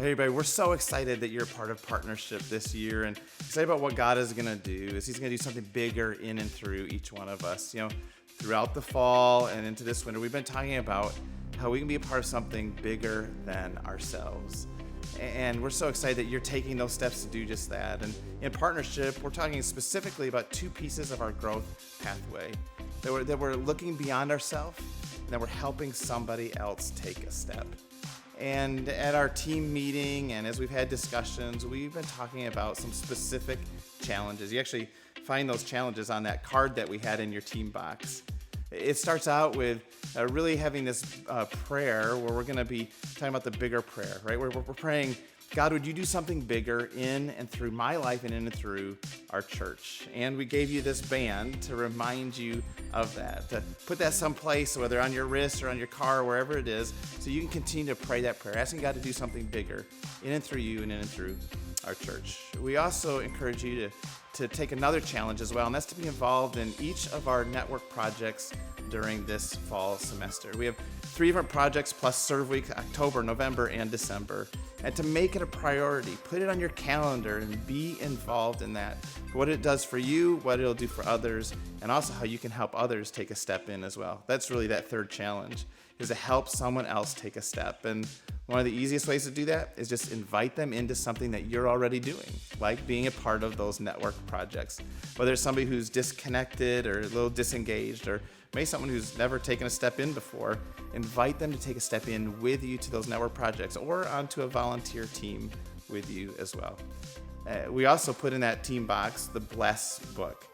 Well, hey, everybody, we're so excited that you're a part of Partnership this year and excited about what God is going to do. Is He's going to do something bigger in and through each one of us. You know, throughout the fall and into this winter, we've been talking about how we can be a part of something bigger than ourselves. And we're so excited that you're taking those steps to do just that. And in Partnership, we're talking specifically about two pieces of our growth pathway, that we're looking beyond ourselves and that we're helping somebody else take a step. And at our team meeting and as we've had discussions, we've been talking about some specific challenges. You actually find those challenges on that card that we had in your team box. It starts out with really having this prayer where we're going to be talking about the bigger prayer, right? We're praying, God, would you do something bigger in and through my life and in and through our church? And we gave you this band to remind you of that, to put that someplace, whether on your wrist or on your car or wherever it is, so you can continue to pray that prayer, asking God to do something bigger in and through you and in and through our church. We also encourage you to take another challenge as well, and that's to be involved in each of our network projects during this fall semester. We have 3 different projects plus Serve Week, October, November, and December. And to make it a priority, put it on your calendar and be involved in that. What it does for you, what it'll do for others, and also how you can help others take a step in as well. That's really that third challenge, is to help someone else take a step. And one of the easiest ways to do that is just invite them into something that you're already doing, like being a part of those network projects. Whether it's somebody who's disconnected or a little disengaged, or maybe someone who's never taken a step in before, invite them to take a step in with you to those network projects or onto a volunteer team with you as well. We also put in that team box the Bless book.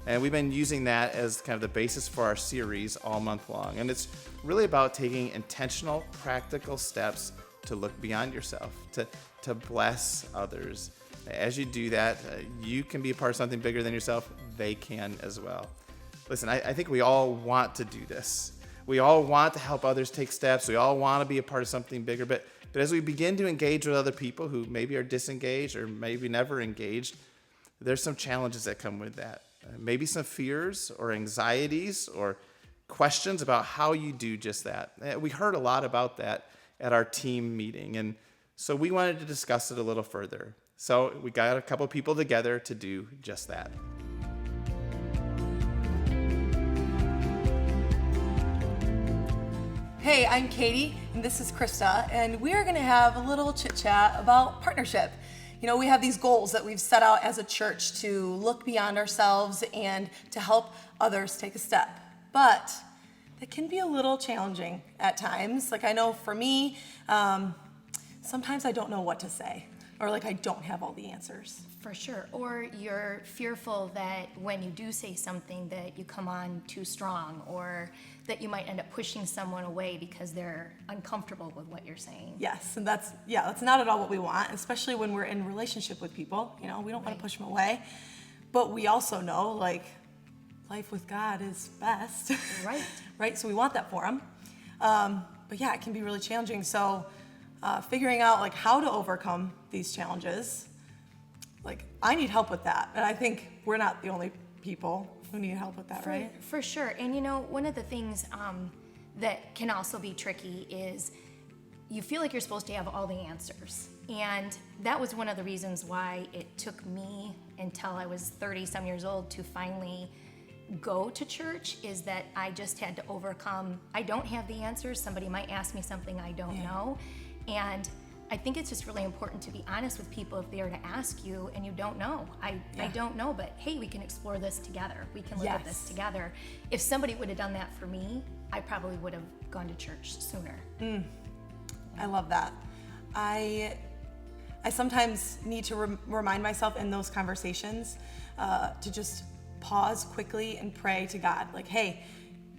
And we've been using that as kind of the basis for our series all month long. And it's really about taking intentional, practical steps to look beyond yourself, to bless others. As you do that, you can be a part of something bigger than yourself. They can as well. Listen, I think we all want to do this. We all want to help others take steps. We all want to be a part of something bigger. But as we begin to engage with other people who maybe are disengaged or maybe never engaged, there's some challenges that come with that. Maybe some fears or anxieties or questions about how you do just that. We heard a lot about that at our team meeting, and so we wanted to discuss it a little further. So we got a couple people together to do just that. Hey, I'm Katie, and this is Krista, and we are going to have a little chit-chat about partnership. You know, we have these goals that we've set out as a church to look beyond ourselves and to help others take a step. But it can be a little challenging at times. Like, I know for me, sometimes I don't know what to say, or like I don't have all the answers. For sure. Or you're fearful that when you do say something that you come on too strong, or that you might end up pushing someone away because they're uncomfortable with what you're saying. Yes, and that's not at all what we want, especially when we're in relationship with people. You know, we don't want to push them away. But we also know, like, life with God is best. Right. Right? So we want that for them. But yeah, it can be really challenging. So figuring out, like, how to overcome these challenges, like, I need help with that. And I think we're not the only people who need help with that, right? For sure. And you know, one of the things that can also be tricky is you feel like you're supposed to have all the answers. And that was one of the reasons why it took me until I was 30-some years old to finally go to church, is that I just had to overcome, I don't have the answers. Somebody might ask me something I don't know. And I think it's just really important to be honest with people if they are to ask you and you don't know. I don't know, but hey, we can explore this together. We can look at this together. If somebody would have done that for me, I probably would have gone to church sooner. I love that. I sometimes need to remind myself in those conversations to just pause quickly and pray to God. Like, hey,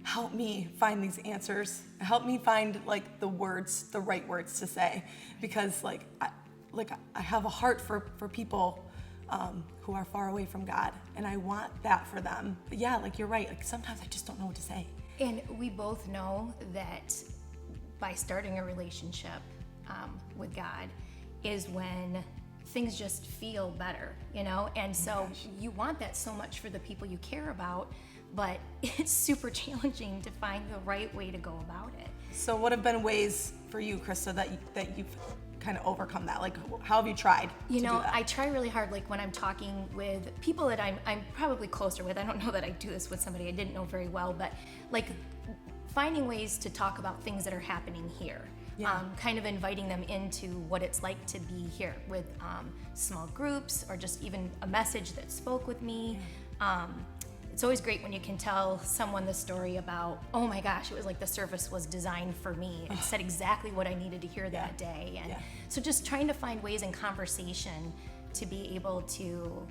help me find these answers. Help me find, like, the right words to say, because I have a heart for people who are far away from God, and I want that for them. But yeah, like, you're right. Like, sometimes I just don't know what to say. And we both know that by starting a relationship with God is when things just feel better, you know? And so you want that so much for the people you care about, but it's super challenging to find the right way to go about it. So what have been ways for you, Krista, that you've kind of overcome that? Like, how have you tried You to know, do that? I try really hard, like when I'm talking with people that I'm probably closer with. I don't know that I do this with somebody I didn't know very well, but like finding ways to talk about things that are happening here. Yeah. Kind of inviting them into what it's like to be here with small groups or just even a message that spoke with me. It's always great when you can tell someone the story about, oh my gosh, it was like the service was designed for me. It said exactly what I needed to hear that day. And so just trying to find ways in conversation to be able to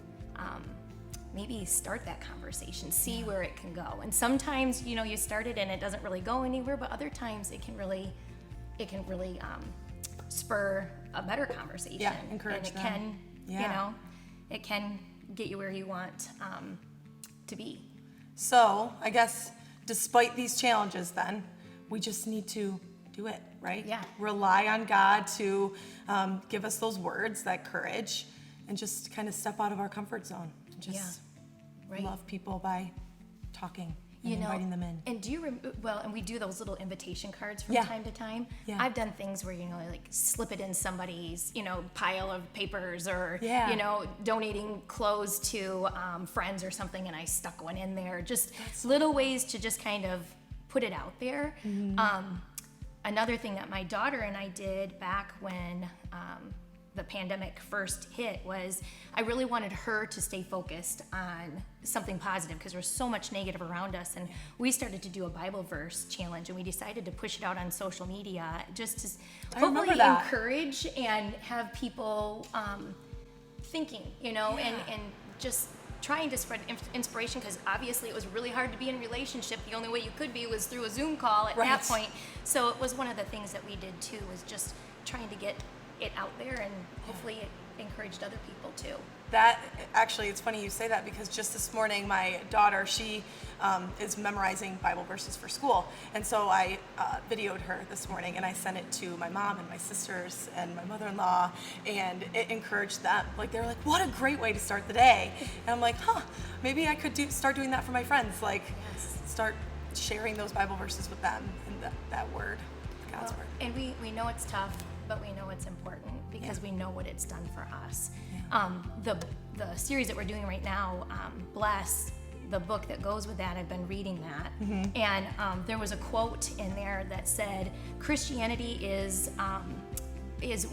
maybe start that conversation, see where it can go. And sometimes, you know, you start it and it doesn't really go anywhere, but other times it can really spur a better conversation. Yeah, encourage and it them. can, Yeah. you know, it can get you where you want to be. So I guess despite these challenges then, we just need to do it, right? Yeah. Rely on God to give us those words, that courage, and just kind of step out of our comfort zone. And just Right. love people by talking and You know, inviting them in. and do you and we do those little invitation cards from Yeah. time to time. Yeah. I've done things where, you know, like slip it in somebody's, you know, pile of papers or, Yeah. you know, donating clothes to friends or something, and I stuck one in there. Just little ways to just kind of put it out there. Mm-hmm. Another thing that my daughter and I did back when the pandemic first hit was I really wanted her to stay focused on something positive because there's so much negative around us. And we started to do a Bible verse challenge, and we decided to push it out on social media just to I remember hopefully that. encourage and have people thinking, you know, and just trying to spread inspiration, because obviously it was really hard to be in a relationship. The only way you could be was through a Zoom call at that Right. point. So it was one of the things that we did too, was just trying to get it out there, and hopefully it encouraged other people too. That actually, it's funny you say that, because just this morning my daughter, she is memorizing Bible verses for school, and so I videoed her this morning and I sent it to my mom and my sisters and my mother-in-law, and it encouraged them. Like, they were like, what a great way to start the day. And I'm like, maybe I could start doing that for my friends, like start sharing those Bible verses with them and that word, God's word. And we know it's tough, but we know it's important because we know what it's done for us. The series that we're doing right now, Bless, the book that goes with that, I've been reading that, and there was a quote in there that said, Christianity is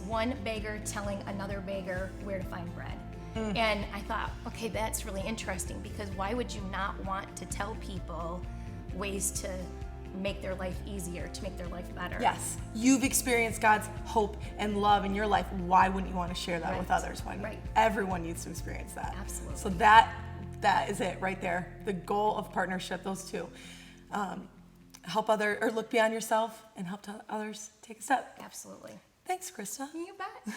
one beggar telling another beggar where to find bread. And I thought, okay, that's really interesting, because why would you not want to tell people ways to make their life easier, to make their life better? Yes, you've experienced God's hope and love in your life. Why wouldn't you want to share that with Right. others? Why? Right. Everyone needs to experience that. Absolutely. So that is it right there. The goal of partnership, those two. Help or look beyond yourself and help others take a step. Absolutely. Thanks, Krista. You bet.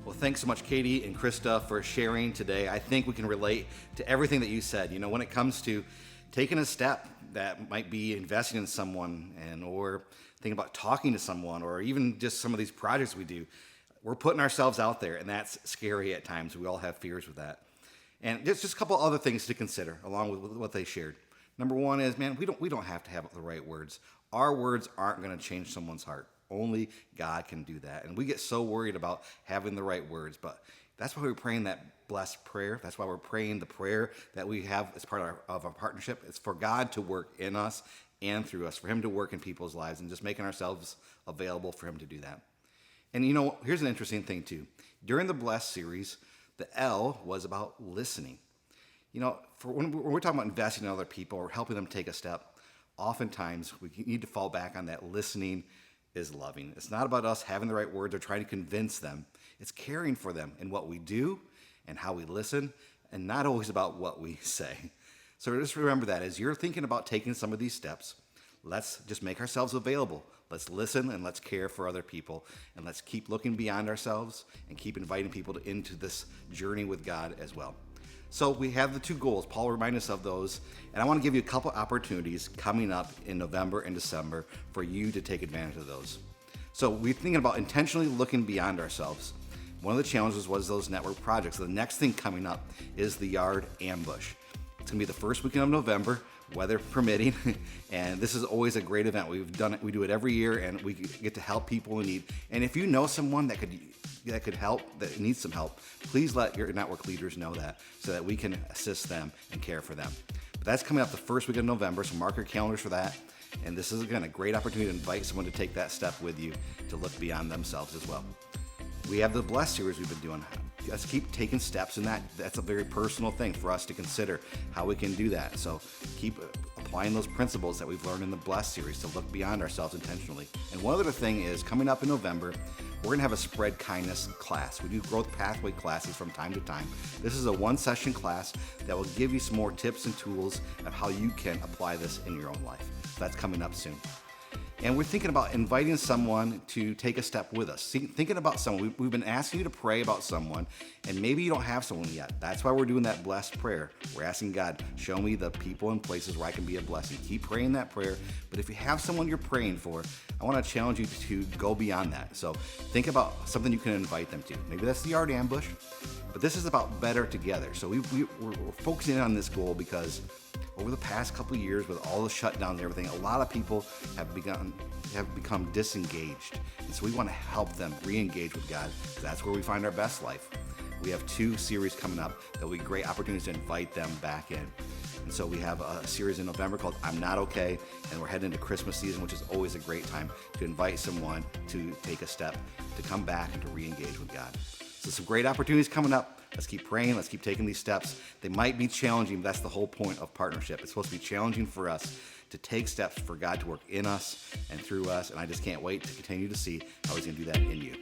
Well, thanks so much, Katie and Krista, for sharing today. I think we can relate to everything that you said. You know, when it comes to taking a step that might be investing in someone, or thinking about talking to someone, or even just some of these projects we do, we're putting ourselves out there, and that's scary at times. We all have fears with that. And there's just a couple other things to consider along with what they shared. Number one is, man, we don't have to have the right words. Our words aren't going to change someone's heart. Only God can do that. And we get so worried about having the right words, but that's why we're praying that blessed prayer. That's why we're praying the prayer that we have as part of our partnership. It's for God to work in us and through us, for him to work in people's lives, and just making ourselves available for him to do that. And you know, here's an interesting thing too. During the Blessed series, the L was about listening. You know, when we're talking about investing in other people or helping them take a step, oftentimes we need to fall back on that listening is loving. It's not about us having the right words or trying to convince them. It's caring for them in what we do and how we listen, and not always about what we say. So just remember that as you're thinking about taking some of these steps, let's just make ourselves available. Let's listen and let's care for other people, and let's keep looking beyond ourselves and keep inviting people into this journey with God as well. So we have the two goals. Paul reminded us of those, and I want to give you a couple opportunities coming up in November and December for you to take advantage of those. So we're thinking about intentionally looking beyond ourselves. One of the challenges was those network projects. The next thing coming up is the Yard Ambush. It's going to be the first weekend of November, weather permitting, and this is always a great event. We do it every year, and we get to help people in need. And if you know someone that could help, that needs some help, please let your network leaders know that so that we can assist them and care for them. But that's coming up the first week of November, so mark your calendars for that. And this is, again, a great opportunity to invite someone to take that step with you to look beyond themselves as well. We have the Bless series we've been doing. Let's keep taking steps in that. That's a very personal thing for us to consider how we can do that. So keep applying those principles that we've learned in the Bless series to look beyond ourselves intentionally. And one other thing is, coming up in November, we're going to have a Spread Kindness class. We do growth pathway classes from time to time. This is a one-session class that will give you some more tips and tools of how you can apply this in your own life. So that's coming up soon. And we're thinking about inviting someone to take a step with us. Thinking about someone. We've been asking you to pray about someone, and maybe you don't have someone yet. That's why we're doing that blessed prayer. We're asking God, show me the people and places where I can be a blessing. Keep praying that prayer. But if you have someone you're praying for, I want to challenge you to go beyond that. So think about something you can invite them to. Maybe that's the yard ambush, but this is about better together. So we're focusing on this goal because over the past couple of years, with all the shutdowns and everything, a lot of people have become disengaged. And so we want to help them re-engage with God. That's where we find our best life. We have 2 series coming up that will be great opportunities to invite them back in. And so we have a series in November called I'm Not Okay, and we're heading into Christmas season, which is always a great time to invite someone to take a step, to come back and to re-engage with God. So some great opportunities coming up. Let's keep praying. Let's keep taking these steps. They might be challenging, but that's the whole point of partnership. It's supposed to be challenging for us to take steps for God to work in us and through us. And I just can't wait to continue to see how he's going to do that in you.